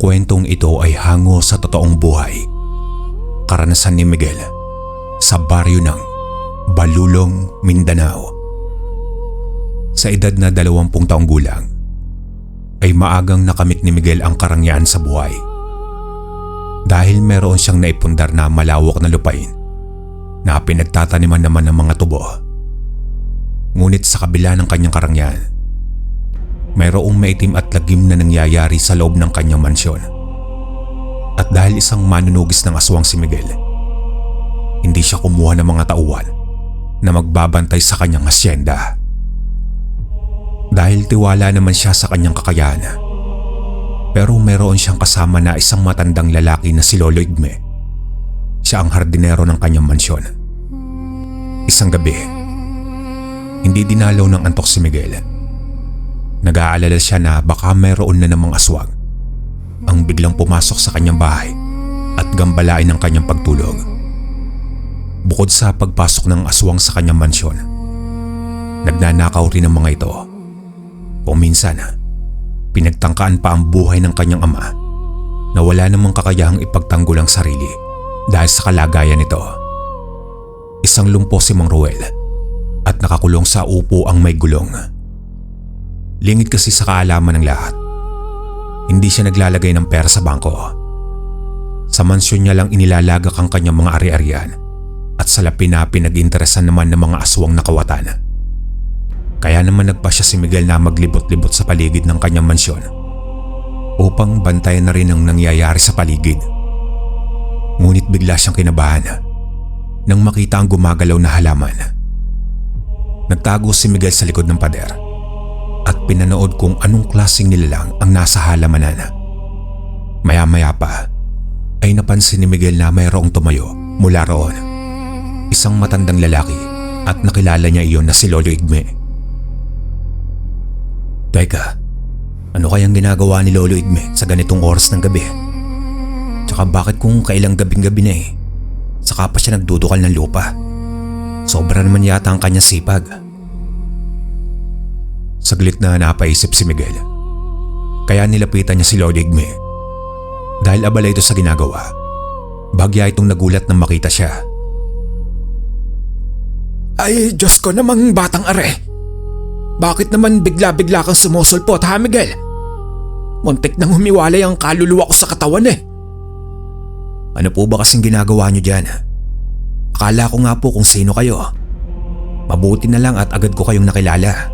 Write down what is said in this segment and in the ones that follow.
kwentong ito ay hango sa totoong buhay. Karanasan ni Miguel sa baryo ng Balulong, Mindanao. Sa edad na 20 taong gulang, ay maagang nakamit ni Miguel ang karangyaan sa buhay. Dahil meron siyang naipundar na malawak na lupain na pinagtataniman naman ng mga tubo. Ngunit sa kabila ng kanyang karangyaan, mayroong maitim at lagim na nangyayari sa loob ng kanyang mansyon. At dahil isang manunugis ng aswang si Miguel, hindi siya kumuha ng mga tauhan na magbabantay sa kanyang asyenda. Dahil tiwala naman siya sa kanyang kakayahan. Pero meron siyang kasama na isang matandang lalaki na si Lolo Igme. Siya ang hardinero ng kanyang mansyon. Isang gabi, hindi dinalaw ng antok si Miguel. Nag-aalala siya na baka mayroon na namang aswang ang biglang pumasok sa kanyang bahay at gambalain ang kanyang pagtulog. Bukod sa pagpasok ng aswang sa kanyang mansyon, nagnanakaw rin ang mga ito. O minsan, pinagtangkaan pa ang buhay ng kanyang ama na wala namang kakayahang ipagtanggol ang sarili dahil sa kalagayan nito. Isang lumpo si Mang Ruel at nakakulong sa upo ang may gulong. Lingid kasi sa kaalaman ng lahat. Hindi siya naglalagay ng pera sa bangko. Sa mansyon niya lang inilalagak ang kanyang mga ari-arian at salapi na pinag-interesan naman ng mga aswang na kawatan. Kaya naman nagpasya si Miguel na maglibot-libot sa paligid ng kanyang mansyon upang bantayan na rin ang nangyayari sa paligid. Ngunit bigla siyang kinabahan nang makita ang gumagalaw na halaman. Nagtago si Miguel sa likod ng pader at pinanood kung anong klaseng nilalang ang nasa halamanan. Maya-maya pa ay napansin ni Miguel na mayroong tumayo mula roon. Isang matandang lalaki at nakilala niya iyon na si Lolo Igme. Teka, ano kayang ginagawa ni Lolo Igme sa ganitong oras ng gabi? Tsaka bakit kung kailang gabing-gabi na saka pa siya nagdudukal ng lupa? Sobra naman yata ang kanyang sipag. Saglit na napaisip si Miguel. Kaya nilapitan niya si Lolo Igme. Dahil abala ito sa ginagawa, bahagya itong nagulat nang makita siya. Ay, Diyos ko namang batang are! Bakit naman bigla-bigla kang sumusulpot, ha Miguel? Muntik nang humiwalay ang kaluluwa ko sa katawan Ano po ba kasing ginagawa niyo dyan? Akala ko nga po kung sino kayo. Mabuti na lang at agad ko kayong nakilala.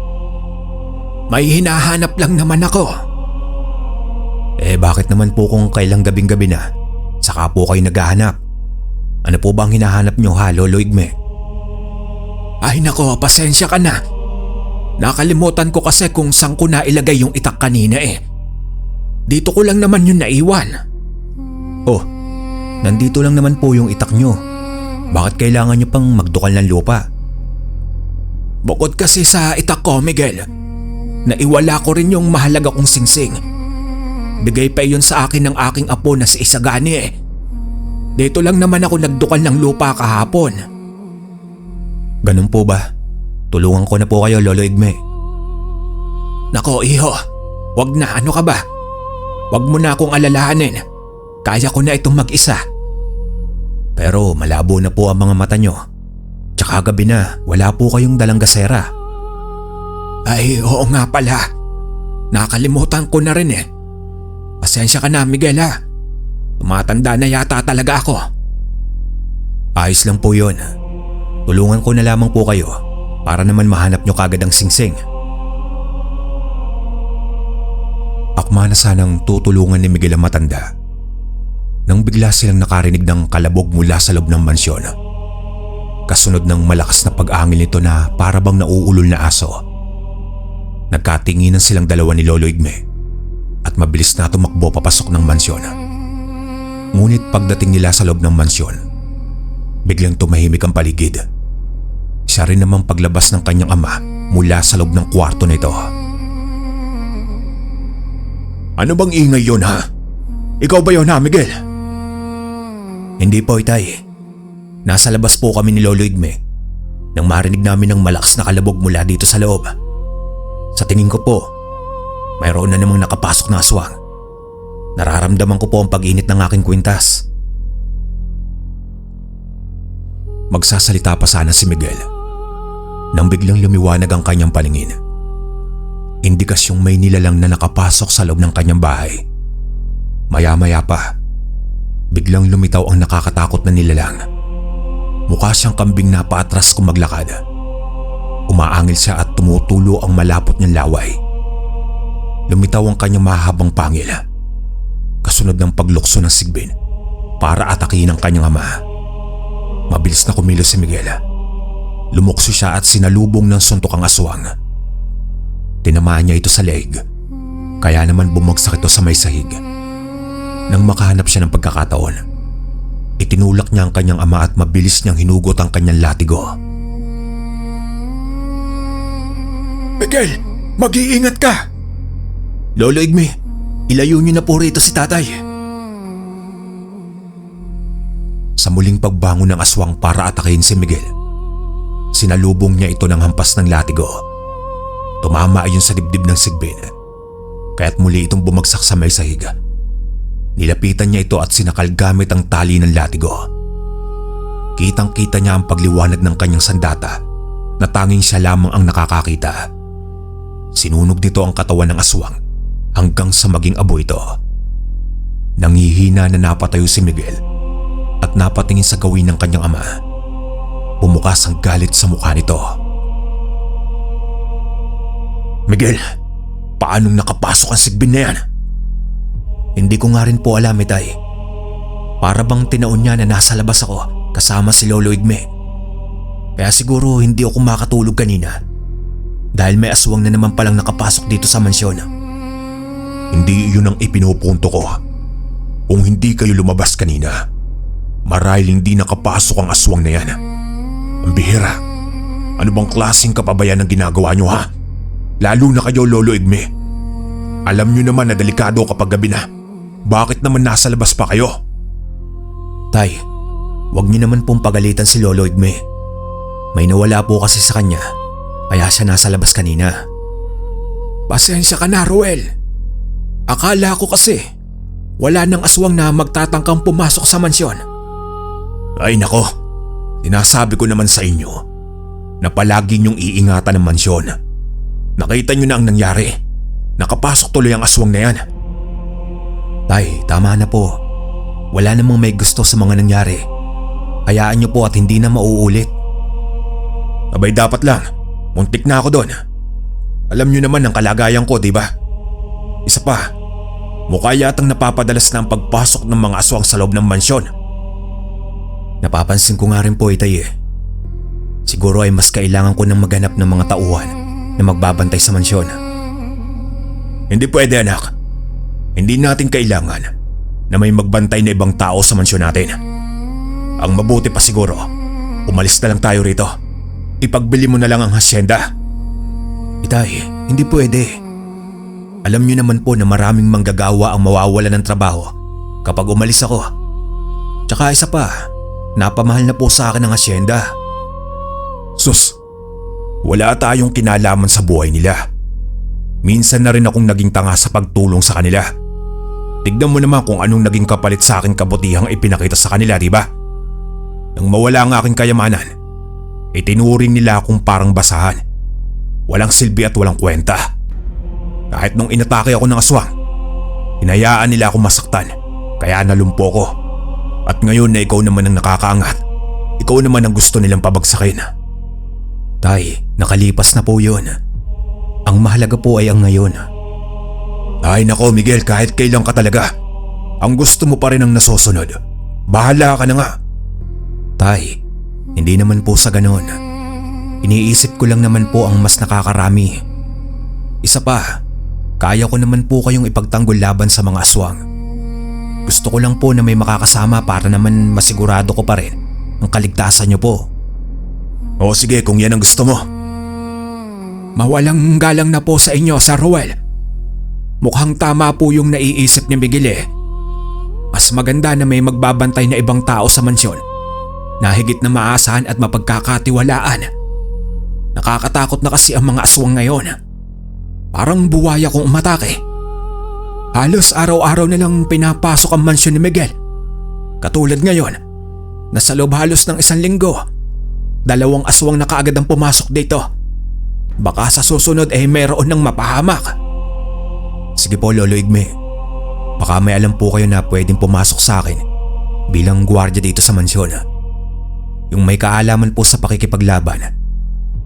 May hinahanap lang naman ako. Bakit naman po kung kailang gabing-gabi na, saka po kayo naghahanap? Ano po ba ang hinahanap niyo, ha Lolo Igme? Ay nako, pasensya ka na. Nakalimutan ko kasi kung saan ko nailagay yung itak kanina Dito ko lang naman yun naiwan. Oh, nandito lang naman po yung itak nyo. Bakit kailangan nyo pang magdukal ng lupa? Bukod kasi sa itak ko, Miguel, naiwala ko rin yung mahalaga kong singsing. Bigay pa iyon sa akin ng aking apo na si Isagani Dito lang naman ako nagdukal ng lupa kahapon. Ganun po ba? Tulungan ko na po kayo, Lolo Igme. Nako, iho. Wag na, ano ka ba? Wag mo na akong alalahanin. Kaya ko na itong mag-isa. Pero malabo na po ang mga mata nyo. Tsaka gabi na, wala po kayong dalang gasera. Ay, oo nga pala. Nakalimutan ko na rin Pasensya ka na, Miguel ha. Tumatanda na yata talaga ako. Ayos lang po yun. Tulungan ko na lamang po kayo para naman mahanap nyo kagad ang singsing. Akma na sanang tutulungan ni Miguel ang matanda nang bigla silang nakarinig ng kalabog mula sa loob ng mansyon. Kasunod ng malakas na pag-angil nito na para bang nauulol na aso. Nagkatinginan silang dalawa ni Lolo Igme at mabilis na tumakbo papasok ng mansyon. Ngunit pagdating nila sa loob ng mansyon, biglang tumahimik ang paligid. Siya rin namang paglabas ng kanyang ama mula sa loob ng kwarto nito. Ano bang ingay yon ha? Ikaw ba yon ha, Miguel? Hindi po, Itay. Nasa labas po kami ni Lolo Igme nang marinig namin ng malakas na kalabog mula dito sa loob. Sa tingin ko po, mayroon na namang nakapasok na aswang. Nararamdaman ko po ang pag-init ng aking kwintas. Magsasalita pa sana si Miguel nang biglang lumiwanag ang kanyang paningin. Indikasyong may nilalang na nakapasok sa loob ng kanyang bahay. Maya-maya pa, biglang lumitaw ang nakakatakot na nilalang. Mukha siyang kambing na paatras kung maglakad. Umaangil siya at tumutulo ang malapot niyang laway. Lumitaw ang kanyang mahabang pangil, kasunod ng paglukso ng sigbin para atakihin ang kanyang ama. Mabilis na kumilos si Miguel. Lumukso siya at sinalubong ng suntok ang aswang. Tinamaan niya ito sa leeg, kaya naman bumagsak ito sa may sahig. Nang makahanap siya ng pagkakataon, itinulak niya ang kanyang ama at mabilis niyang hinugot ang kanyang latigo. Miguel, mag-iingat ka! Lolo Igme, ilayo niyo na po rito si tatay. Sa muling pagbangon ng aswang para atakihin si Miguel, sinalubong niya ito ng hampas ng latigo. Tumama ayon sa dibdib ng sigbin, kaya't muli itong bumagsak sa may sahig. Nilapitan niya ito at sinakal gamit ang tali ng latigo. Kitang-kita niya ang pagliwanag ng kanyang sandata na tanging siya lamang ang nakakakita. Sinunog nito ang katawan ng aswang hanggang sa maging abo ito. Nangihina na napatayo si Miguel at napatingin sa gawin ng kanyang ama. Bumukas ang galit sa mukha nito. Miguel, paanong nakapasok ang sigbin na yan? Hindi ko nga rin po alam, Tay. Para bang tinaon niya na nasa labas ako kasama si Lolo Igme. Kaya siguro hindi ako makatulog kanina dahil may aswang na naman palang nakapasok dito sa mansyon. Hindi iyon ang ipinupunto ko. Kung hindi kayo lumabas kanina, marahil hindi nakapasok ang aswang na yan. Ang bihira. Ano bang klaseng kapabayan ang ginagawa nyo, ha? Lalo na kayo, Lolo Igme. Alam nyo naman na delikado kapag gabi na. Bakit naman nasa labas pa kayo? Tay, wag niyo naman pong pagalitan si Lolo Igme. May nawala po kasi sa kanya, kaya siya nasa labas kanina. Pasensya ka na, Ruel. Akala ko kasi wala nang aswang na magtatangkang pumasok sa mansyon. Ay nako, sinasabi ko naman sa inyo na palagi niyong iingatan ng mansyon. Nakita niyo na ang nangyari. Nakapasok tuloy ang aswang na yan. Tay, tama na po. Wala namang may gusto sa mga nangyari. Hayaan niyo po at hindi na mauulit. Abay dapat lang, muntik na ako doon. Alam niyo naman ang kalagayan ko, di ba? Isa pa, mukha yatang napapadalas na ang pagpasok ng mga aswang sa loob ng mansyon. Napapansin ko nga rin po, Tay. Siguro ay mas kailangan ko nang maghanap ng mga tauhan na magbabantay sa mansyon. Hindi pwede, anak. Hindi natin kailangan na may magbantay na ibang tao sa mansyon natin. Ang mabuti pa siguro, umalis na lang tayo rito. Ipagbili mo na lang ang hasyenda. Itay, hindi pwede. Alam niyo naman po na maraming manggagawa ang mawawala ng trabaho kapag umalis ako. Tsaka isa pa, napamahal na po sa akin ang hasyenda. Sus, wala tayong kinalaman sa buhay nila. Minsan na rin akong naging tanga sa pagtulong sa kanila. Tignan mo naman kung anong naging kapalit sa aking kabutihang ipinakita sa kanila, di ba? Nang mawala ang aking kayamanan, itinuring nila akong parang basahan. Walang silbi at walang kwenta. Kahit nung inatake ako ng aswang, hinayaan nila akong masaktan, kaya nalumpo ko. At ngayon na ikaw naman ang nakakaangat, ikaw naman ang gusto nilang pabagsakin. Tay, nakalipas na po yun. Ang mahalaga po ay ang ngayon. Ay nako Miguel, kahit kailan ka talaga. Ang gusto mo pa rin ang nasusunod. Bahala ka na nga. Tay, hindi naman po sa ganon. Iniisip ko lang naman po ang mas nakakarami. Isa pa, kaya ko naman po kayong ipagtanggol laban sa mga aswang. Gusto ko lang po na may makakasama para naman masigurado ko pa rin ang kaligtasan niyo po. O sige, kung yan ang gusto mo. Mawalang galang na po sa inyo, Sir Ruel. Mukhang tama po yung naiisip ni Miguel eh. Mas maganda na may magbabantay na ibang tao sa mansyon na higit na maasahan at mapagkakatiwalaan. Nakakatakot na kasi ang mga aswang ngayon. Parang buwaya kung umatake. Halos araw-araw na lang pinapasok ang mansyon ni Miguel. Katulad ngayon, nasa loob halos ng 1 linggo. 2 aswang na kaagad ang pumasok dito. Baka sa susunod mayroon ng mapahamak. Sige po Lolo Igme, baka may alam po kayo na pwedeng pumasok sa akin bilang gwardiya dito sa mansyon. Yung may kaalaman po sa pakikipaglaban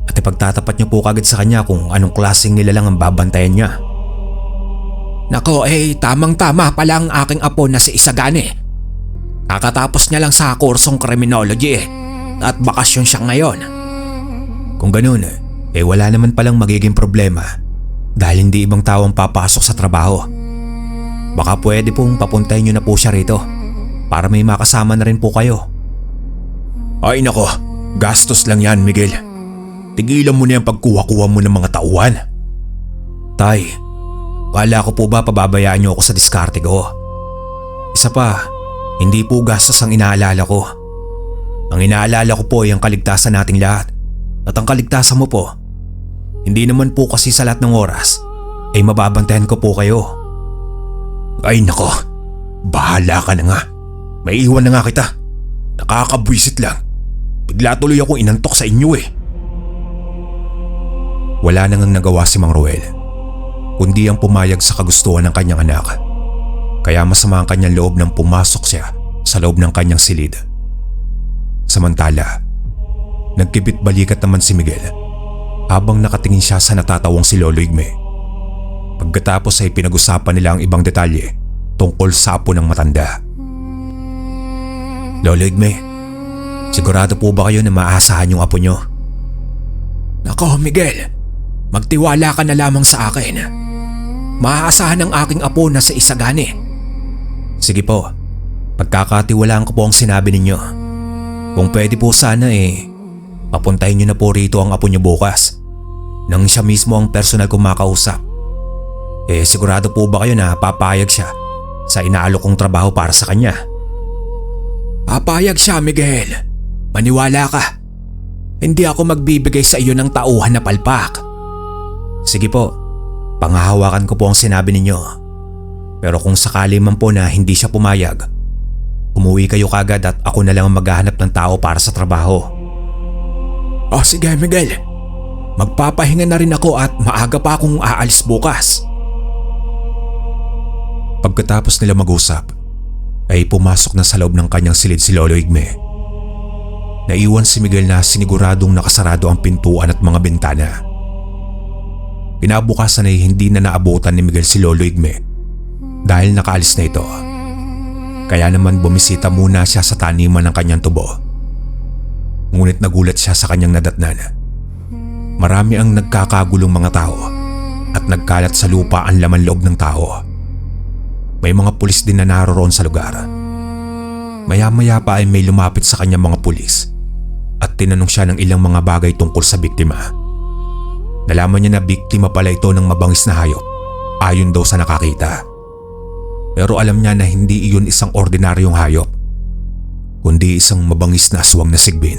at ipagtatapat niyo po kagad sa kanya kung anong klaseng nilalang ang babantayan niya. Nako tamang-tama pala ang aking apo na si Isagani. Kakatapos niya lang sa kursong criminology at bakasyon siya ngayon. Kung ganun, wala naman palang magiging problema dahil hindi ibang tao ang papasok sa trabaho. Baka pwede pong papuntahin niyo na po siya rito para may makasama na rin po kayo. Ay nako, gastos lang yan Miguel. Tigilan mo na yung pagkuha-kuha mo ng mga tauhan. Tay, kala ko po ba pababayaan niyo ako sa diskarte ko? Isa pa, hindi po gastos ang inaalala ko. Ang inaalala ko po ay ang kaligtasan nating lahat. At ang kaligtasan mo po, hindi naman po kasi sa lahat ng oras ay mababantayan ko po kayo. Ay nako, bahala ka na nga. May iwan na nga kita. Nakakabwisit lang. Bigla tuloy akong inantok sa inyo Wala nang nagawa si Mang Ruel, kundi ang pumayag sa kagustuhan ng kanyang anak. Kaya masama ang kanyang loob nang pumasok siya sa loob ng kanyang silid. Samantala, nagkibit-balikat naman si Miguel habang nakatingin siya sa natatawang si Lolo Igme. Pagkatapos ay pinag-usapan nila ang ibang detalye tungkol sa apo ng matanda. Lolo Igme, sigurado po ba kayo na maasahan yung apo nyo? Nako Miguel, magtiwala ka na lamang sa akin. Maaasahan ang aking apo na si Isagani. Sige po, pagkakatiwalaan ko po ang sinabi ninyo. Kung pwede po sana papuntahin niyo na po rito ang apo niyo bukas nang siya mismo ang personal kong makausap. Sigurado po ba kayo na papayag siya sa inaalok kong trabaho para sa kanya? Papayag siya Miguel. Maniwala ka. Hindi ako magbibigay sa iyo ng tauhan na palpak. Sige po, panghahawakan ko po ang sinabi ninyo. Pero kung sakali man po na hindi siya pumayag, umuwi kayo kagad at ako na lang ang maghahanap ng tao para sa trabaho. Sige Miguel, magpapahinga na rin ako at maaga pa akong aalis bukas. Pagkatapos nila mag-usap, ay pumasok na sa loob ng kanyang silid si Lolo Igme. Naiwan si Miguel na siniguradong nakasarado ang pintuan at mga bintana. Kinabukasan ay hindi na naabutan ni Miguel si Lolo Igme dahil nakaalis na ito. Kaya naman bumisita muna siya sa taniman ng kanyang tubo. Ngunit nagulat siya sa kanyang nadatnan. Marami ang nagkakagulong mga tao at nagkalat sa lupa ang laman loob ng tao. May mga pulis din na naroon sa lugar. Maya-maya pa ay may lumapit sa kanyang mga pulis at tinanong siya ng ilang mga bagay tungkol sa biktima. Nalaman niya na biktima pala ito ng mabangis na hayop ayon daw sa nakakita. Pero alam niya na hindi iyon isang ordinaryong hayop, kundi isang mabangis na aswang na sigbin.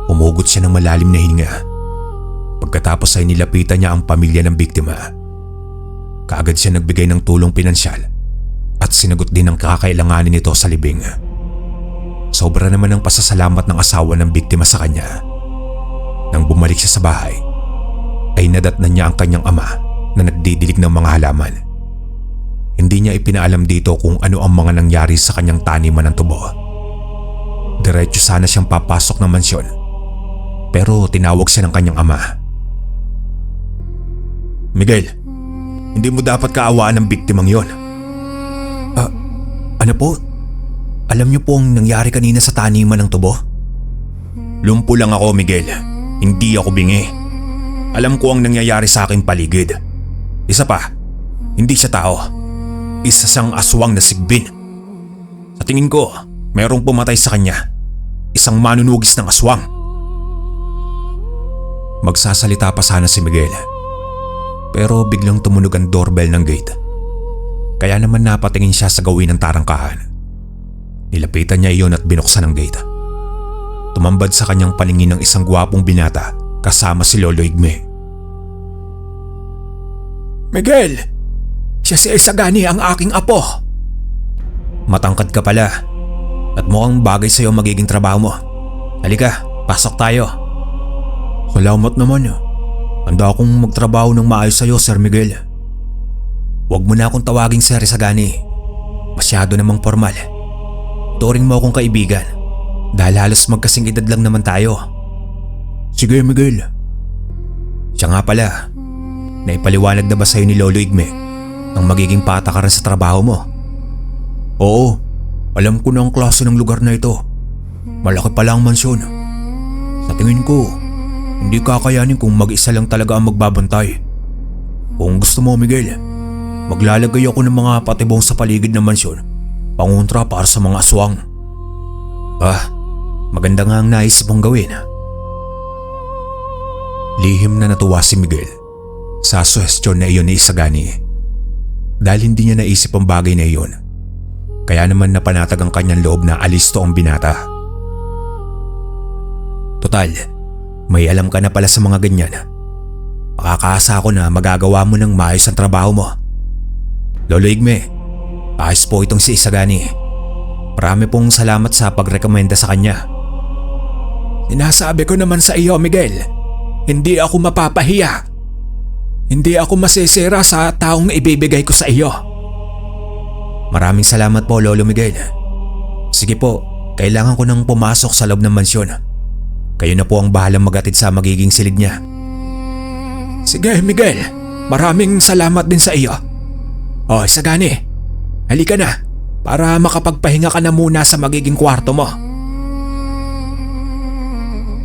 Umugot siya ng malalim na hininga. Pagkatapos ay nilapitan niya ang pamilya ng biktima. Kaagad siya nagbigay ng tulong pinansyal at sinagot din ang kakailanganin nito sa libing. Sobra naman ang pasasalamat ng asawa ng biktima sa kanya. Nang bumalik siya sa bahay, ay nadatnan niya ang kanyang ama na nagdidilig ng mga halaman. Hindi niya ipinaalam dito kung ano ang mga nangyari sa kanyang taniman ng tubo. Diretso sana siyang papasok ng mansyon, pero tinawag siya ng kanyang ama. Miguel, hindi mo dapat kaawaan ng biktimang yon. Ano po? Alam niyo po ang nangyari kanina sa taniman ng tubo? Lumpo lang ako Miguel, hindi ako bingi. Alam ko ang nangyayari sa aking paligid. Isa pa, hindi siya tao. Isa siyang aswang na sigbin. Sa tingin ko, mayroong pumatay sa kanya. Isang manunugis ng aswang. Magsasalita pa sana si Miguel, pero biglang tumunog ang doorbell ng gate. Kaya naman napatingin siya sa gawin ng tarangkahan. Nilapitan niya iyon at binuksan ang gate. Tumambad sa kanyang paningin ng isang gwapong binata kasama si Lolo Igme. Miguel! Siya si Isagani, ang aking apo. Matangkad ka pala at mukhang bagay sa'yo ang magiging trabaho mo. Halika, pasok tayo. Salamat naman. Handa akong magtrabaho ng maayos sa'yo, Sir Miguel. Huwag mo na akong tawaging Sir Isagani. Masyado namang formal. Turing mo akong kaibigan dahil halos magkasing edad lang naman tayo. Sige, Miguel. Siya nga pala, naipaliwanag na ba sa'yo ni Lolo Igme ang magiging patakaran sa trabaho mo? Oo, alam ko na ang klase ng lugar na ito. Malaki pala ang mansyon. Sa tingin ko, hindi kakayanin kung mag-isa lang talaga ang magbabantay. Kung gusto mo, Miguel, maglalagay ako ng mga patibong sa paligid ng mansyon, pangontra para sa mga aswang. Maganda nga ang nais mong gawin. Lihim na natuwa si Miguel sa suhestyon na iyon ni Isagani dahil hindi niya naisip ang bagay na iyon. Kaya naman napanatag ang kanyang loob na alisto ang binata. Total, may alam ka na pala sa mga ganyan. Makakaasa ako na magagawa mo ng maayos ang trabaho mo. Lolo Igme, ayos po itong si Isagani. Marami pong salamat sa pagrekomenda sa kanya. Sinasabi ko naman sa iyo, Miguel, hindi ako mapapahiya. Hindi ako masisira sa taong ibibigay ko sa iyo. Maraming salamat po, Lolo Miguel. Sige po, kailangan ko nang pumasok sa loob ng mansyon. Kayo na po ang bahalang magatid sa magiging silid niya. Sige, Miguel. Maraming salamat din sa iyo. Isagani, halika na para makapagpahinga ka na muna sa magiging kwarto mo.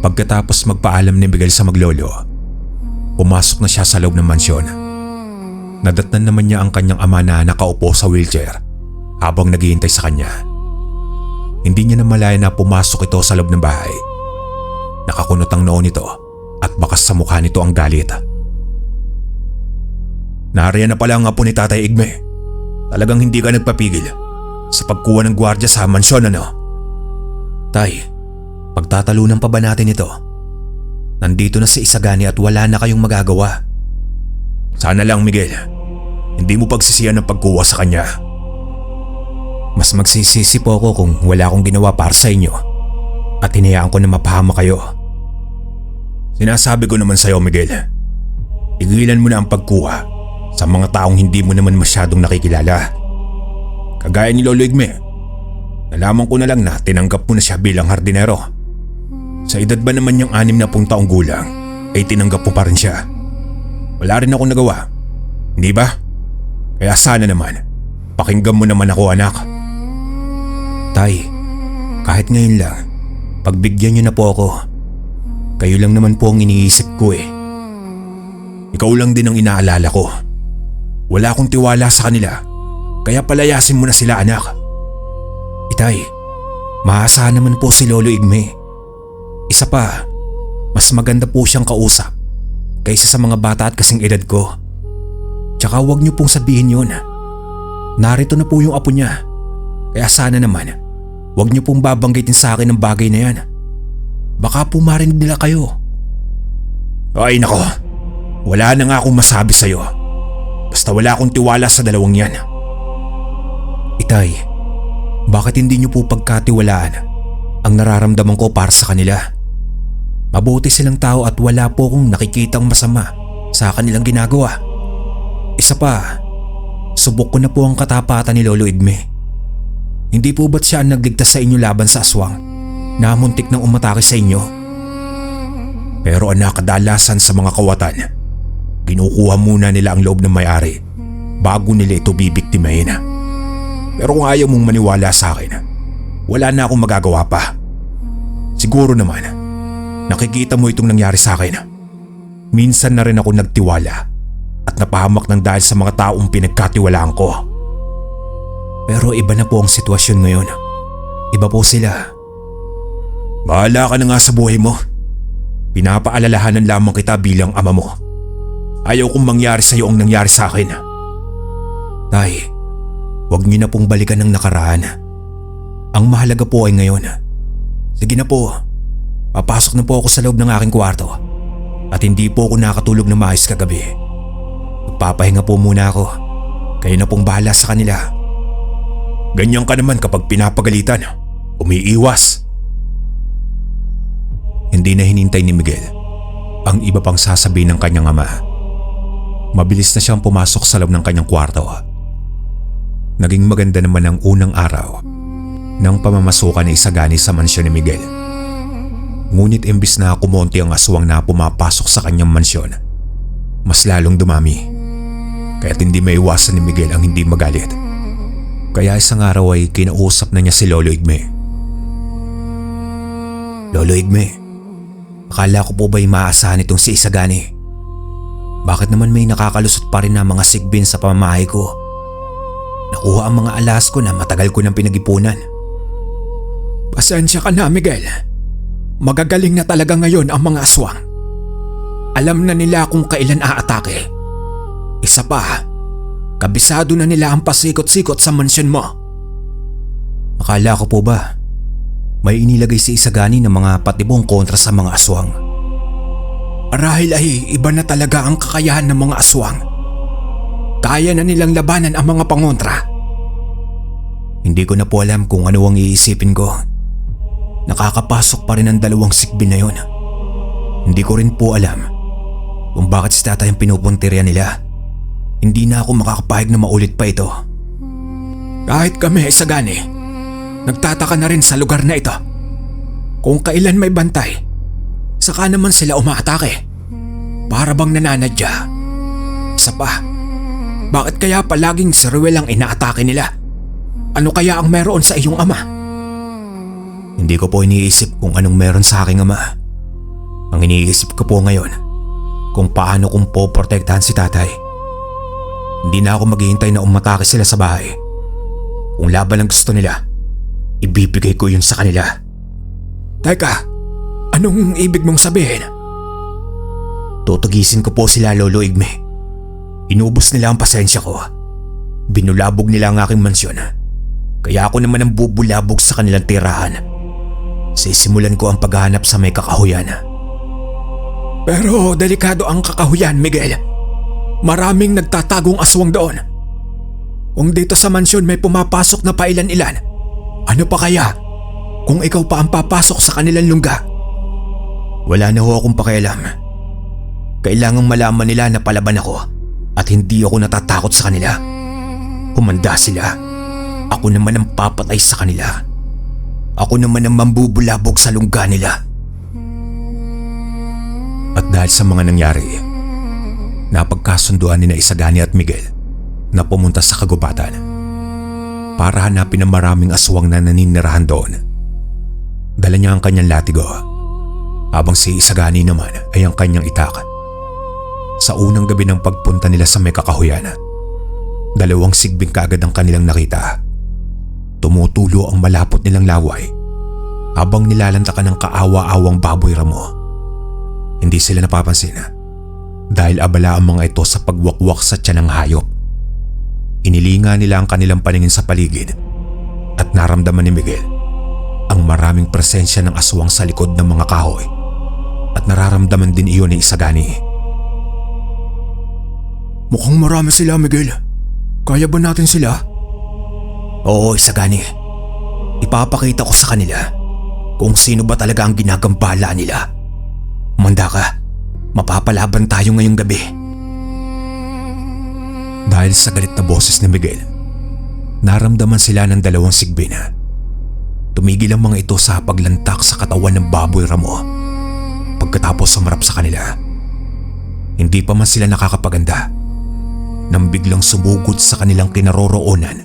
Pagkatapos magpaalam ni Miguel sa maglolo, pumasok na siya sa loob ng mansyon. Nadatnan naman niya ang kanyang ama na nakaupo sa wheelchair habang naghihintay sa kanya. Hindi niya namalaya na pumasok ito sa loob ng bahay. Nakakunot ang noo nito at bakas sa mukha nito ang galit. Nariyan na pala ang apo ni Tatay Igme. Talagang hindi ka nagpapigil sa pagkuha ng gwardya sa mansyon, ano? Tay, pagtatalunan pa ba natin ito? Nandito na si Isagani at wala na kayong magagawa. Sana lang, Miguel, hindi mo pagsisiyan ang pagkuha sa kanya. Mas magsisisi po ako kung wala akong ginawa para sa inyo at hinayaan ko na mapahama kayo. Sinasabi ko naman sa iyo, Miguel, tigilan mo na ang pagkuha sa mga taong hindi mo naman masyadong nakikilala. Kagaya ni Lolo Igme, nalaman ko na lang na tinanggap mo na siya bilang hardinero. Sa edad ba naman niyang 60 taong gulang ay tinanggap mo pa rin siya. Wala rin akong nagawa, hindi ba? Kaya sana naman, pakinggan mo naman ako, anak. Tay, kahit ngayon lang, pagbigyan niyo na po ako. Kayo lang naman po ang iniisip ko eh. Ikaw lang din ang inaalala ko. Wala akong tiwala sa kanila, kaya palayasin mo na sila, anak. Itay, maasahan naman po si Lolo Igme. Isa pa, mas maganda po siyang kausap kaysa sa mga bata at kasing edad ko. Tsaka huwag niyo pong sabihin yun. Narito na po yung apo niya. Kaya sana naman, huwag niyo pong babanggitin sa akin ang bagay na yan. Baka po marinig nila kayo. Ay nako, wala na nga akong masabi sa'yo. Basta wala akong tiwala sa dalawang yan. Itay, bakit hindi niyo po pagkatiwalaan ang nararamdaman ko para sa kanila? Mabuti silang tao at wala po akong nakikitang masama sa kanilang ginagawa. Isa pa, subok ko na po ang katapatan ni Lolo Igme. Hindi po ba't siya ang nagligtas sa inyo laban sa aswang na muntik nang umatake sa inyo? Pero anak, kadalasan sa mga kawatan, kinukuha muna nila ang loob ng may-ari bago nila ito bibiktimahin. Pero kung ayaw mong maniwala sa akin, wala na akong magagawa pa. Siguro naman, nakikita mo itong nangyari sa akin. Minsan na rin ako nagtiwala at napahamak ng dahil sa mga taong pinagkatiwalaan ko. Pero iba na po ang sitwasyon ngayon. Iba po sila. Bahala ka na nga sa buhay mo. Pinapaalalahanan lamang kita bilang ama mo. Ayaw kong mangyari sa iyo ang nangyari sa akin. Tay, huwag niyo na pong balikan ng nakaraan. Ang mahalaga po ay ngayon. Sige na po, papasok na po ako sa loob ng aking kwarto at hindi po ako nakatulog na maayos kagabi. Magpapahinga po muna ako. Kayo na pong bahala sa kanila. Ganyan ka naman kapag pinapagalitan. Umiiwas. Hindi na hinintay ni Miguel ang iba pang sasabihin ng kanyang ama. Mabilis na siyang pumasok sa loob ng kanyang kwarto. Naging maganda naman ang unang araw ng pamamasukan ni Isagani sa mansyon ni Miguel. Ngunit imbis na kumonti ang aswang na pumapasok sa kanyang mansyon, mas lalong dumami. Kaya't hindi maiwasan ni Miguel ang hindi magalit. Kaya isang araw ay kinausap na niya si Lolo Igme. Lolo Igme, akala ko po ba'y maaasahan itong si Isagani? Bakit naman may nakakalusot pa rin na mga sigbin sa pamamahay ko? Nakuha ang mga alas ko na matagal ko nang pinag-ipunan. Pasensya ka na, Miguel. Magagaling na talaga ngayon ang mga aswang. Alam na nila kung kailan aatake. Isa pa, kabisado na nila ang pasikot-sikot sa mansyon mo. Akala ko po ba may inilagay si Isagani ng mga patibong kontra sa mga aswang? Marahil ay iba na talaga ang kakayahan ng mga aswang. Kaya na nilang labanan ang mga pangontra. Hindi ko na po alam kung ano ang iisipin ko. Nakakapasok pa rin ang dalawang sigbin na yun. Hindi ko rin po alam kung bakit si tatay ang pinupuntirya nila. Hindi na ako makakapahig na maulit pa ito. Kahit kami, Isagani, nagtataka na rin sa lugar na ito. Kung kailan may bantay, saka naman sila umaatake. Para bang nananadya. Isa pa, bakit kaya palaging si Ruel ang inaatake nila? Ano kaya ang meron sa iyong ama? Hindi ko po iniisip kung anong meron sa aking ama. Ang iniisip ko po ngayon, kung paano kong poprotektahan si tatay. Hindi na ako maghihintay na umatake sila sa bahay. Kung laban ang gusto nila, ibibigay ko yun sa kanila. Teka, anong ibig mong sabihin? Tutugisin ko po sila, Lolo Igme. Inubos nila ang pasensya ko. Binulabog nila ang aking mansyon. Kaya ako naman ang bubulabog sa kanilang tirahan. Sisimulan ko ang paghahanap sa may kakahuyan. Pero delikado ang kakahuyan, Miguel. Maraming nagtatagong aswang doon. Kung dito sa mansyon may pumapasok na pailan-ilan, ano pa kaya kung ikaw pa ang papasok sa kanilang lungga? Wala na ho akong pakialam. Kailangang malaman nila na palaban ako at hindi ako natatakot sa kanila. Humanda sila. Ako naman ang papatay sa kanila. Ako naman ang mambubulabog sa lungga nila. At dahil sa mga nangyari, napagkasunduan ni na Isagani at Miguel na pumunta sa kagubatan para hanapin ang maraming aswang na naninirahan doon. Dala niya ang kanyang latigo, habang si Isagani naman ay ang kanyang itak. Sa unang gabi ng pagpunta nila sa may kakahuyan, dalawang sigbing kaagad ang kanilang nakita. Tumutulo ang malapot nilang laway habang nilalantakan ng kaawa-awang baboy ramo. Hindi sila napapansin dahil abala ang mga ito sa pagwakwak sa tiyan ng hayop. Inilinga nila ang kanilang paningin sa paligid at naramdaman ni Miguel ang maraming presensya ng aswang sa likod ng mga kahoy, at nararamdaman din iyon ni Isagani. Mukhang marami sila, Miguel. Kaya ba natin sila? Oo, Isagani. Ipapakita ko sa kanila kung sino ba talaga ang ginagambala nila. Manda ka, mapapalaban tayo ngayong gabi. Dahil sa galit na boses ni Miguel, naramdaman sila ng dalawang sigbin. Tumigil ang mga ito sa paglantak sa katawan ng baboy ramo. Pagkatapos sumarap sa kanila, hindi pa man sila nakakapaganda nang biglang sumugod sa kanilang kinaroroonan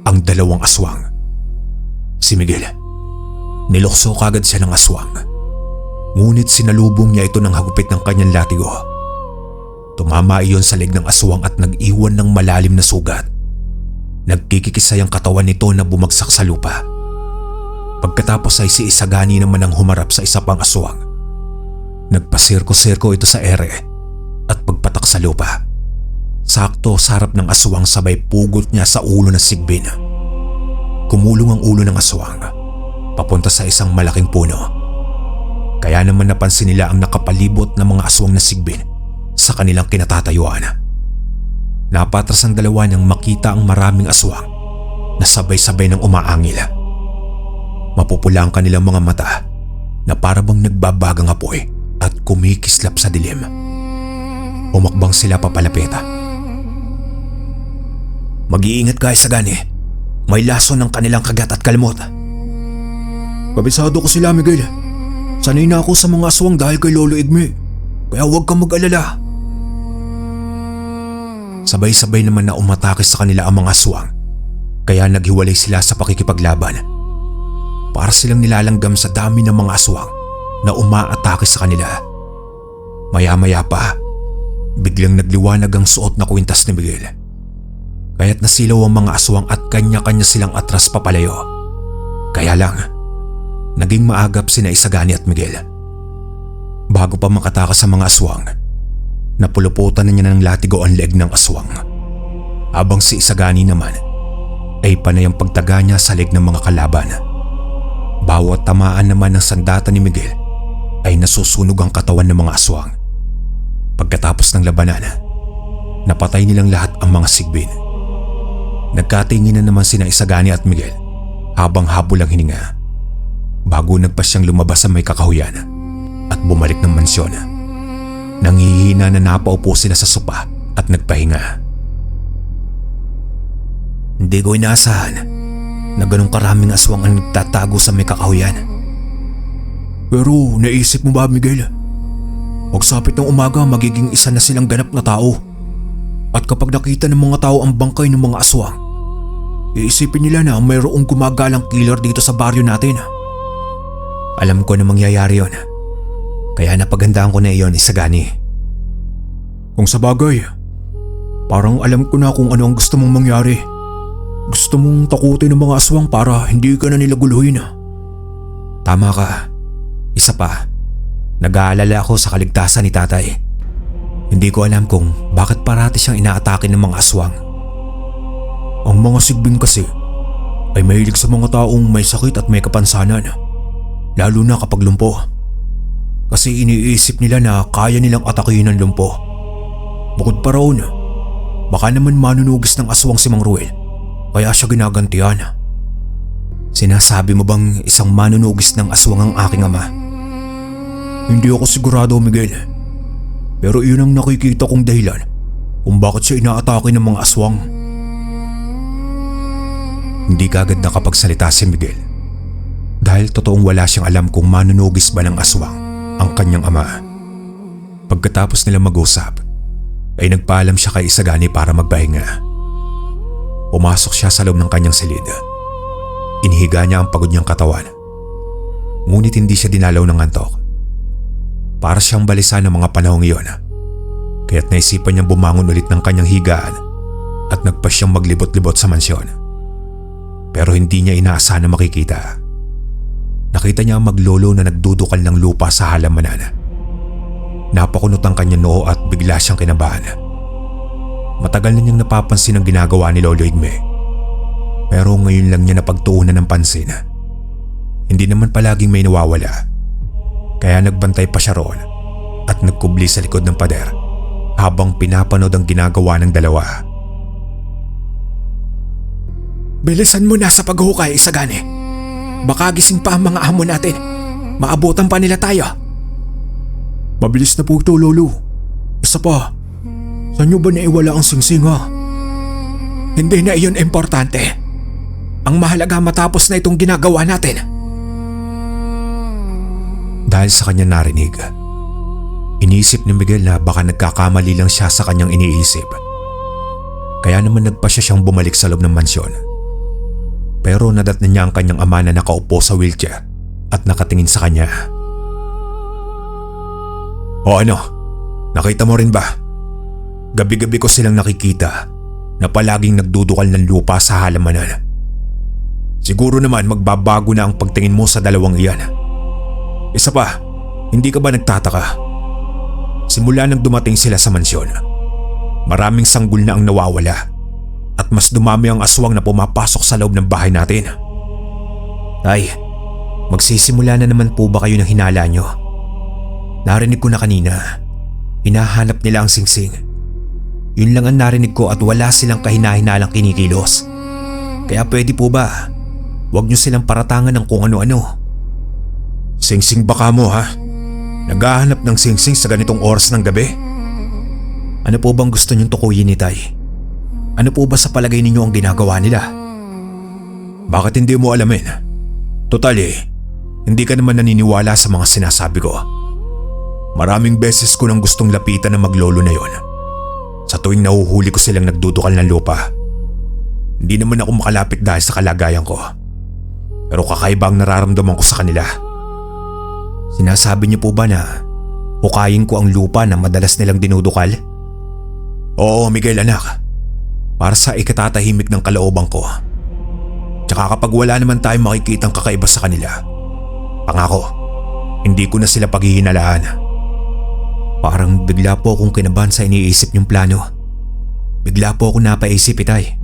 ang dalawang aswang. Si Miguel, nilukso kagad siya ng aswang. Ngunit sinalubong niya ito ng hagupit ng kanyang latigo. Tumama iyon sa leg ng aswang at nag-iwan ng malalim na sugat. Nagkikikisay ang katawan nito na bumagsak sa lupa. Pagkatapos ay si Isagani naman ang humarap sa isa pang aswang. Nagpasirko-sirko ito sa ere at pagpatak sa lupa. Sakto sa harap ng aswang sabay pugot niya sa ulo ng sigbin. Kumulong ang ulo ng aswang papunta sa isang malaking puno. Kaya naman napansin nila ang nakapalibot na mga aswang na sigbin sa kanilang kinatatayuan. Napatras ang dalawa nang makita ang maraming aswang na sabay-sabay ng umaangil. Mapupula ang kanilang mga mata na para bang nagbabagang apoy at kumikislap sa dilim. Umakbang sila papalapit. Mag-iingat ka, Isagani. May laso ng kanilang kagat at kalmot. Kabisado ko sila, Miguel. Sanay na ako sa mga aswang dahil kay Lolo Igme. Kaya huwag kang mag-alala. Sabay-sabay naman na umatake sa kanila ang mga aswang, kaya naghiwalay sila sa pakikipaglaban. Para silang nilalanggam sa dami ng mga aswang na umaatake sa kanila. Maya-maya pa, biglang nagliwanag ang suot na kwintas ni Miguel. Kaya't nasilaw ang mga aswang at kanya-kanya silang atras papalayo. Kaya lang, naging maagap sina Isagani at Miguel. Bago pa makatakas sa mga aswang, napuluputan na niya ng latigo ang leeg ng aswang. Habang si Isagani naman ay panay ang pagtaga niya sa leeg ng mga kalaban. Bawat tamaan naman ng sandata ni Miguel ay nasusunog ang katawan ng mga aswang. Pagkatapos ng labanan, napatay nilang lahat ang mga sigbin. Nagkatinginan naman sina Isagani at Miguel habang habol ang hininga bago nagpasyang lumabas sa may kakahuyan at bumalik ng mansyon. Nanghihina na napaupo sila sa sopa at nagpahinga. Hindi ko inaasahan na ganong karaming aswang ang nagtatago sa may kakahuyan. Pero naisip mo ba, Miguel? Pagsapit ng umaga, magiging isa na silang ganap na tao. At kapag nakita ng mga tao ang bangkay ng mga aswang, iisipin nila na mayroong gumagalang killer dito sa baryo natin. Alam ko na mangyayari yon. Kaya napaghandaan ko na iyon, Isagani. Kung sa bagay, parang alam ko na kung ano ang gusto mong mangyari. Gusto mong takutin ng mga aswang para hindi ka na nila guluhin. Tama ka. Isa pa, nag-aalala ako sa kaligtasan ni tatay. Hindi ko alam kung bakit parati siyang inaatake ng mga aswang. Ang mga sigbing kasi ay mahilig sa mga taong may sakit at may kapansanan. Lalo na kapag lumpo. Kasi iniisip nila na kaya nilang atakihin ng lumpo. Bukod pa roon, baka naman manunugis ng aswang si Mang Ruel, kaya siya ginagantihan. Sinasabi mo bang isang manunugis ng aswang ang aking ama? Hindi ako sigurado, Miguel. Pero iyon ang nakikita kong dahilan kung bakit siya inaatake ng mga aswang. Hindi kagad nakapagsalita si Miguel dahil totoong wala siyang alam kung manunugis ba ng aswang ang kanyang ama. Pagkatapos nila mag-usap, ay nagpaalam siya kay Isagani para magpahinga. Pumasok siya sa loob ng kanyang silid. Inihiga niya ang pagod niyang katawan. Ngunit hindi siya dinalaw ng antok. Para siyang balisa ng mga panahong iyon. Kaya't naisipan niyang bumangon ulit ng kanyang higaan at nagpa siyang maglibot-libot sa mansyon. Pero hindi niya inaasahan na makikita. Nakita niya ang maglolo na nagdudukal ng lupa sa halamanan. Napakunot ang kanyang noo at bigla siyang kinabahan. Matagal na niyang napapansin ang ginagawa ni Lolo Igme. Pero ngayon lang niya napagtuunan ng pansin. Hindi naman palaging may nawawala. Kaya nagbantay pa siya roon at nagkubli sa likod ng pader habang pinapanood ang ginagawa ng dalawa. Bilisan mo na sa paghukay, Isagani. Baka gising pa ang mga amo natin. Maabutan pa nila tayo. Mabilis na po ito, Lolo. Isa pa, saan nyo ba naiwala ang singsing, ha? Hindi na iyon importante. Ang mahalaga matapos na itong ginagawa natin. Dahil sa kanya narinig, iniisip ni Miguel na baka nagkakamali lang siya sa kanyang iniisip. Kaya naman nagpasya siyang bumalik sa loob ng mansyon. Pero nadatnan niya ang kanyang ama na nakaupo sa wheelchair at nakatingin sa kanya. O ano, nakita mo rin ba? Gabi-gabi ko silang nakikita na palaging nagdudukal ng lupa sa halamanan. Siguro naman magbabago na ang pagtingin mo sa dalawang iyan. Isa pa, hindi ka ba nagtataka? Simula nang dumating sila sa mansyon, maraming sanggol na ang nawawala at mas dumami ang aswang na pumapasok sa loob ng bahay natin. Tay, magsisimula na naman po ba kayo ng hinala nyo? Narinig ko na kanina, hinahanap nila ang singsing. Yun lang ang narinig ko at wala silang kahina-hinalang kinikilos. Kaya pwede po ba, huwag niyo silang paratangan ng kung ano-ano. Singsing baka mo ha? Naghahanap ng singsing sa ganitong oras ng gabi? Ano po bang gusto niyong tukuyin ni Tay? Ano po ba sa palagay ninyo ang ginagawa nila? Bakit hindi mo alamin? Total hindi ka naman naniniwala sa mga sinasabi ko. Maraming beses ko nang gustong lapitan ng maglolo na yon. Sa tuwing nahuhuli ko silang nagdudukal ng lupa. Hindi naman ako makalapit dahil sa kalagayan ko. Pero kakaiba ang nararamdaman ko sa kanila. Sinasabi niyo po ba na hukayin ko ang lupa na madalas nilang dinudukal? Oo, Miguel anak. Para sa ikatatahimik ng kalooban ko. Tsaka kapag wala naman tayong makikitang kakaiba sa kanila, pangako, hindi ko na sila paghihinalaan. Parang bigla po akong kinabahan sa iniisip niyong plano. Bigla po ako napaisip, Itay.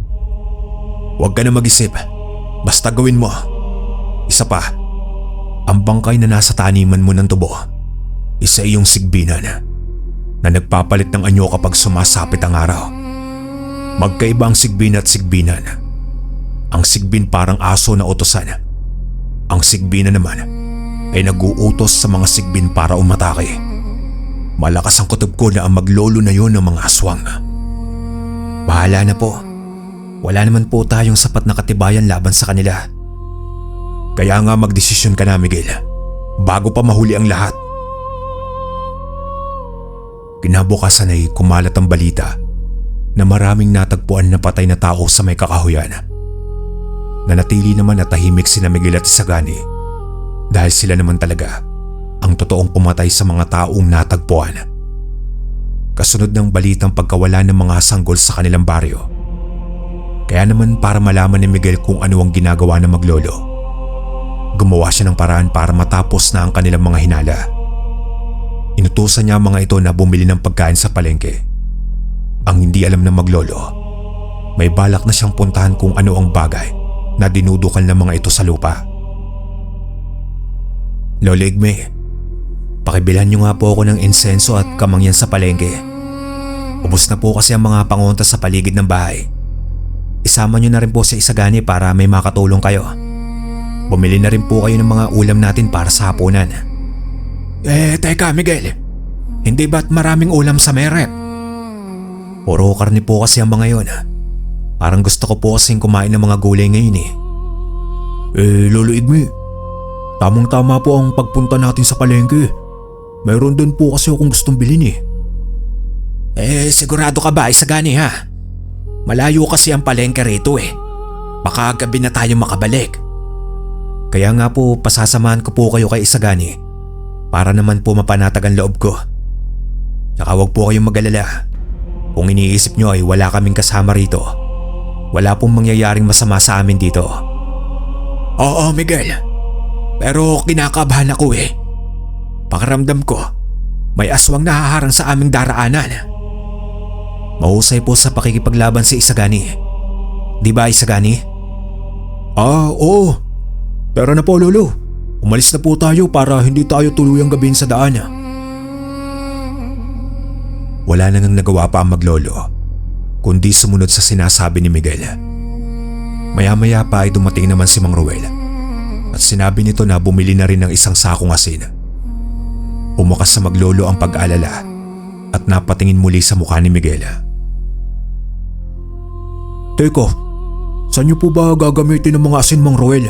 Huwag ka na mag-isip. Basta gawin mo. Isa pa, ang bangkay na nasa taniman mo ng tubo, isa iyong sigbinan na nagpapalit ng anyo kapag sumasapit ang araw. Magkaiba ang sigbin at sigbinan. Ang sigbin parang aso na utosan. Ang sigbinan naman ay nag-uutos sa mga sigbin para umatake. Malakas ang kutob ko na ang maglolo na yon ng mga aswang. Bahala na po. Wala naman po tayong sapat na katibayan laban sa kanila. Kaya nga magdesisyon ka na, Miguel, bago pa mahuli ang lahat. Kinabukasan ay kumalat ang balita na maraming natagpuan na patay na tao sa may kakahuyan. Nanatili naman at tahimik sina Miguel at Isagani dahil sila naman talaga ang totoong pumatay sa mga taong natagpuan. Kasunod ng balitang pagkawala ng mga sanggol sa kanilang baryo. Kaya naman para malaman ni Miguel kung ano ang ginagawa ng maglolo, gumawa siya ng paraan para matapos na ang kanilang mga hinala. Inutusan niya ang mga ito na bumili ng pagkain sa palengke. Ang hindi alam ng maglolo, may balak na siyang puntahan kung ano ang bagay na dinudukal ng mga ito sa lupa. Lolo Igme, pakibilhan niyo nga po ako ng insenso at kamangyan sa palengke. Ubos na po kasi ang mga pangunta sa paligid ng bahay. Isama niyo na rin po si Isagani para may makatulong kayo. Bumili na rin po kayo ng mga ulam natin para sa hapunan. Teka Miguel, hindi ba't maraming ulam sa meret? Puro karne po kasi ang mga yon. Parang gusto ko po kasing kumain ng mga gulay ngayon Lolo Igme, tamang-tama po ang pagpunta natin sa palengke. Mayroon din po kasi akong gustong bilhin Sigurado ka ba, Isagani ha? Malayo kasi ang palengke rito Baka gabi na tayo makabalik. Kaya nga po pasasamahan ko po kayo kay Isagani para naman po mapanatag ang loob ko. Tsaka huwag po kayong mag-alala. Kung iniisip nyo ay wala kaming kasama rito, wala pong mangyayaring masama sa amin dito. Oo Miguel, pero kinakabahan ako Pakiramdam ko, may aswang nahaharang sa aming daraanan. Mahusay po sa pakikipaglaban si Isagani. Di ba Isagani? Oo. Pero na po lolo, umalis na po tayo para hindi tayo tuluyang gabihin sa daan. Wala na ngang nagawa pa ang maglolo, kundi sumunod sa sinasabi ni Miguel. Maya-maya pa ay dumating naman si Mang Ruel at sinabi nito na bumili na rin ng isang sakong asin. Umukas sa maglolo ang pag-alala at napatingin muli sa mukha ni Miguel. Teka, saan niyo po ba gagamitin ng mga asin, Mang Ruel?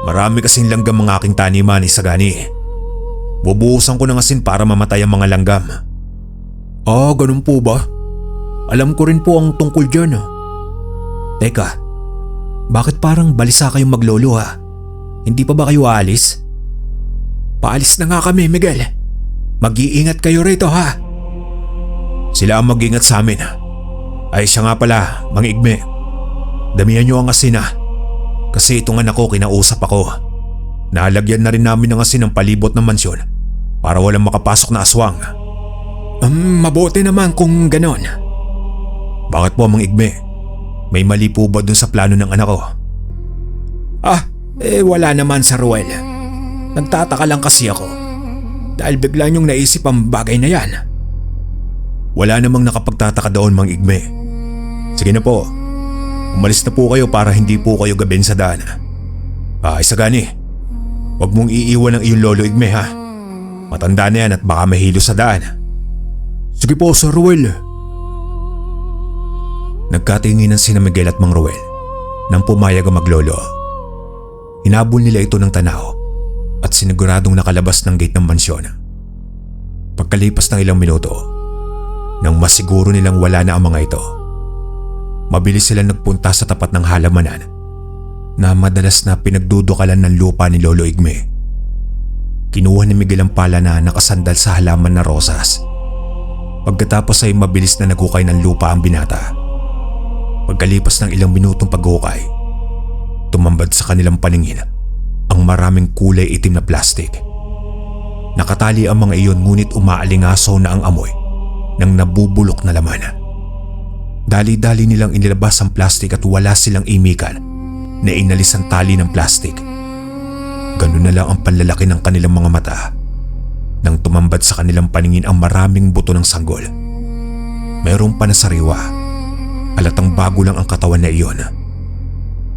Marami kasing langgam ang aking taniman, Isagani. Bubuhusan ko ng asin para mamatay ang mga langgam. Ganun po ba? Alam ko rin po ang tungkol dyan. Teka, bakit parang balisa kayong maglolo ha? Hindi pa ba kayo aalis? Paalis na nga kami, Miguel. Mag-iingat kayo rito ha. Sila ang mag-ingat sa amin. Ay siya nga pala, Mang Igme. Damihan niyo ang asin kasi itong anak ko kinausap ako. Nalagyan na rin namin ng asin ang palibot ng mansyon para walang makapasok na aswang. Mabuti naman kung ganon. Bakit po, Mang Igme? May mali po ba dun sa plano ng anak ko? Wala naman Sir Ruel. Nagtataka lang kasi ako dahil bigla niyong naisip ang bagay na yan. Wala namang nakapagtataka doon, Mang Igme. Sige na po, umalis na po kayo para hindi po kayo gabin sa daan. Isagani, huwag mong iiwan ang iyong lolo Igme ha. Matanda na yan at baka mahilo sa daan. Sige po, Sir Ruel. Nagkatinginan sina Miguel at Mang Ruel nang pumayag ang maglolo. Hinabol nila ito ng tanaw at siniguradong nakalabas ng gate ng mansyon. Pagkalipas ng ilang minuto, nang masiguro nilang wala na ang mga ito, mabilis silang nagpunta sa tapat ng halamanan na madalas na pinagdudukalan ng lupa ni Lolo Igme. Kinuha ni Miguel ang pala na nakasandal sa halaman na rosas. Pagkatapos ay mabilis na naghukay ng lupa ang binata. Pagkalipas ng ilang minutong paghukay, tumambad sa kanilang paningin ang maraming kulay itim na plastik. Nakatali ang mga iyon ngunit umaalingasaw na ang amoy ng nabubulok na laman. Dali-dali nilang inilabas ang plastik at wala silang imikan na inalis ang tali ng plastik. Ganun na lang ang panlalaki ng kanilang mga mata nang tumambad sa kanilang paningin ang maraming buto ng sanggol. Mayroong panasariwa, halatang bago lang ang katawan na iyon.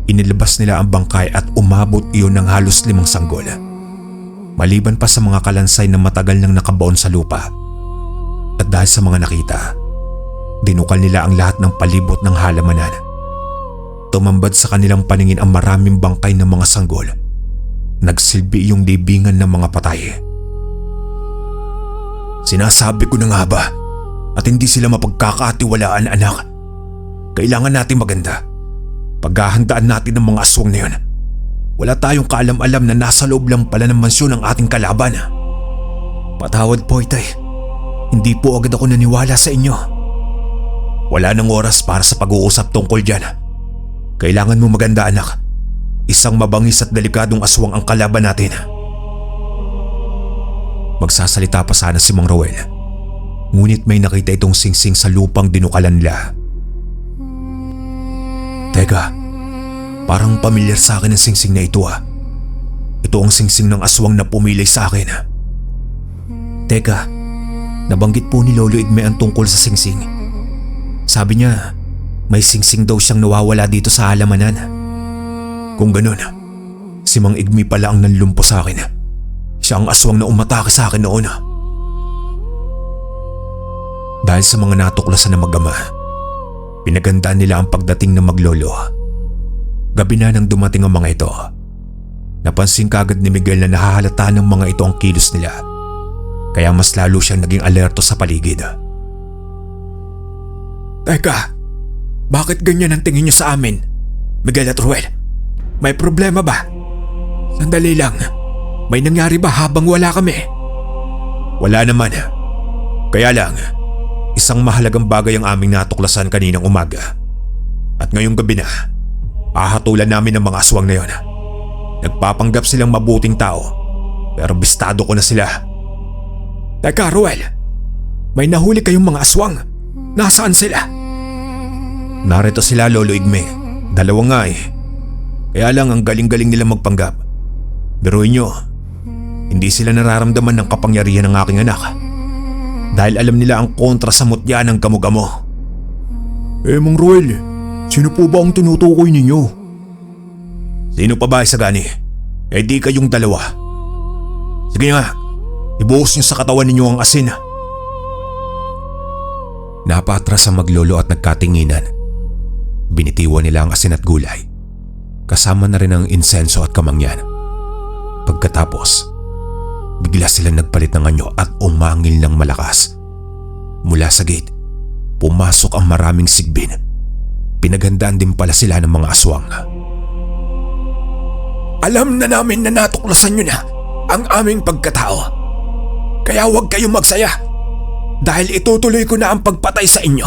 Inilabas nila ang bangkay at umabot iyon ng halos 5 sanggol. Maliban pa sa mga kalansay na matagal nang nakabaon sa lupa. At dahil sa mga nakita, dinukal nila ang lahat ng palibot ng halamanan. Tumambad sa kanilang paningin ang maraming bangkay ng mga sanggol. Nagsilbi yung libingan ng mga patay. Sinasabi ko na nga ba at hindi sila mapagkakatiwalaan, anak. Kailangan natin maganda. Paghahandaan natin ng mga aswang na yun. Wala tayong kaalam-alam na nasa loob lang pala ng mansyon ang ating kalaban. Patawad po, Itay. Hindi po agad ako naniwala sa inyo. Wala nang oras para sa pag-uusap tungkol dyan. Kailangan mo maganda, anak. Isang mabangis at delikadong aswang ang kalaban natin. Magsasalita pa sana si Mang Ruel, ngunit may nakita itong singsing sa lupang dinukalan nila. Teka, parang pamilyar sa akin ang singsing na ito ah. Ito ang singsing ng aswang na pumilay sa akin. Teka, nabanggit po ni Lolo Igme ang tungkol sa singsing. Sabi niya, may singsing daw siyang nawawala dito sa halamanan. Kung ganun, si Mang Igme pala ang nanlumpo sa akin. Siya ang aswang na umatake sa akin noon. Dahil sa mga natuklasan na mag-ama, pinagandaan nila ang pagdating ng maglolo. Gabi na nang dumating ang mga ito. Napansin kagad ni Miguel na nahahalata ng mga ito ang kilos nila. Kaya mas lalo siyang naging alerto sa paligid. Teka, bakit ganyan ang tingin niyo sa amin? Miguel at Ruel, may problema ba? Sandali lang, may nangyari ba habang wala kami? Wala naman. Kaya lang, isang mahalagang bagay ang aming natuklasan kaninang umaga. At ngayong gabi na, ahatulan namin ng mga aswang na yon. Nagpapanggap silang mabuting tao, pero bistado ko na sila. Teka, Ruel, may nahuli kayong mga aswang. Nasaan sila? Narito sila, Lolo Igme. 2 nga eh. Kaya lang ang galing-galing nila magpanggap. Biruin nyo, hindi sila nararamdaman ng kapangyarihan ng aking anak. Dahil alam nila ang kontra sa mutya ng kamugamo. Mang Ruel, sino po ba ang tinutukoy ninyo? Sino pa ba, Isagani? Eh di kayong 2. Sige nga, ibuhos nyo sa katawan ninyo ang asin. Napatras ang maglolo at nagkatinginan. Binitiwan nila ang asin at gulay. Kasama na rin ang insenso at kamangyan. Pagkatapos, bigla silang nagpalit ng anyo at umangil ng malakas. Mula sa gate, pumasok ang maraming sigbin. Pinaghandaan din pala sila ng mga aswang. Alam na namin na natuklasan nyo na ang aming pagkatao. Kaya huwag kayong magsaya dahil itutuloy ko na ang pagpatay sa inyo.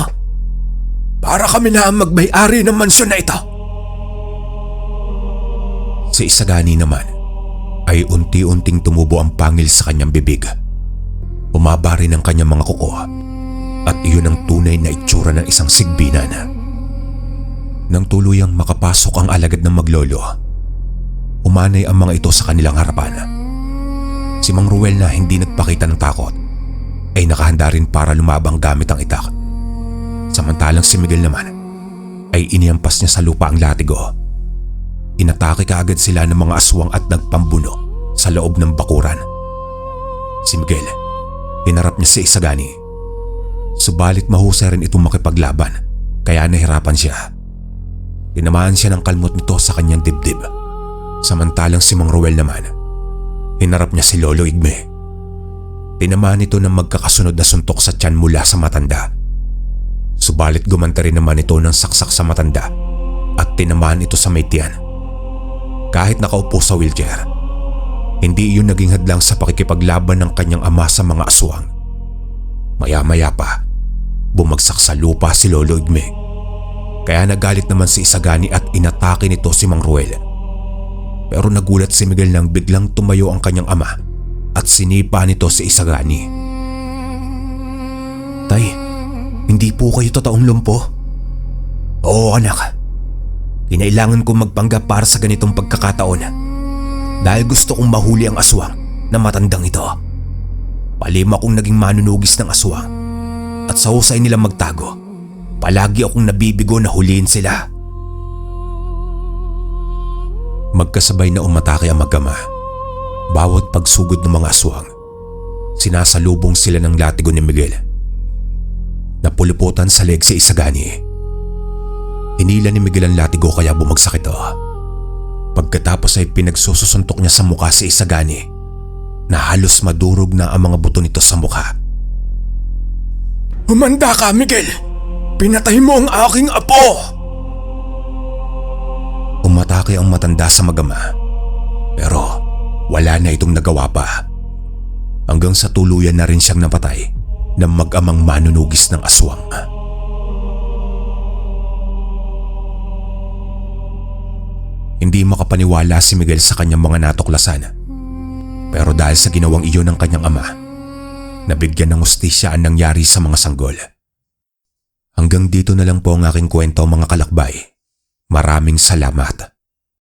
Para kami na ang magmay-ari ng mansyon na ito. Si Isagani naman ay unti-unting tumubo ang pangil sa kanyang bibig. Umaba rin ang kanyang mga kuko at iyon ang tunay na itsura ng isang sigbinan. Nang tuluyang makapasok ang alagad ng maglolo, umanay ang mga ito sa kanilang harapan. Si Mang Ruel na hindi nagpakita ng takot ay nakahanda rin para lumabang gamit ang itak. Samantalang si Miguel naman ay iniampas niya sa lupa ang latigo. Inatake kaagad sila ng mga aswang at nagpambuno sa loob ng bakuran. Si Miguel, hinarap niya si Isagani. Subalit mahusay rin itong makipaglaban kaya nahirapan siya. Tinamaan siya ng kalmot nito sa kanyang dibdib. Samantalang si Mang Ruel naman, hinarap niya si Lolo Igme. Tinamaan ito ng magkakasunod na suntok sa tiyan mula sa matanda. Subalit gumanta rin naman ito ng saksak sa matanda at tinamaan ito sa may tiyan. Kahit nakaupo sa wheelchair, hindi iyon naging hadlang sa pakikipaglaban ng kanyang ama sa mga aswang. Maya-maya pa, bumagsak sa lupa si Lolo Igme. Kaya nagalit naman si Isagani at inatake nito si Mang Ruel. Pero nagulat si Miguel nang biglang tumayo ang kanyang ama at sinipa nito si Isagani. "Tay, hindi po kayo totoong lumpo?" "Oo anak, kinailangan kong magpanggap para sa ganitong pagkakataon dahil gusto kong mahuli ang aswang na matandang ito. Palima akong naging manunugis ng aswang at sa husay nilang magtago, palagi akong nabibigo na huliin sila." Magkasabay na umatake ang mag-ama. Bawat pagsugod ng mga aswang, sinasalubong sila ng latigo ni Miguel. Napuluputan sa leg si Isagani. Hinila ni Miguel ang latigo kaya bumagsak ito. Pagkatapos ay pinagsusuntok niya sa mukha si Isagani na halos madurog na ang mga buto nito sa mukha. Humanda ka, Miguel! Pinatay mo ang aking apo! Umatake ang matanda sa mag-ama, pero wala na itong nagawa pa. Hanggang sa tuluyan na rin siyang napatay ng mag-amang manunugis ng aswang. Hindi makapaniwala si Miguel sa kanyang mga natuklasan. Pero dahil sa ginawang iyon ng kanyang ama, nabigyan ng hustisya ang nangyari sa mga sanggol. Hanggang dito na lang po ang aking kwento mga kalakbay. Maraming salamat.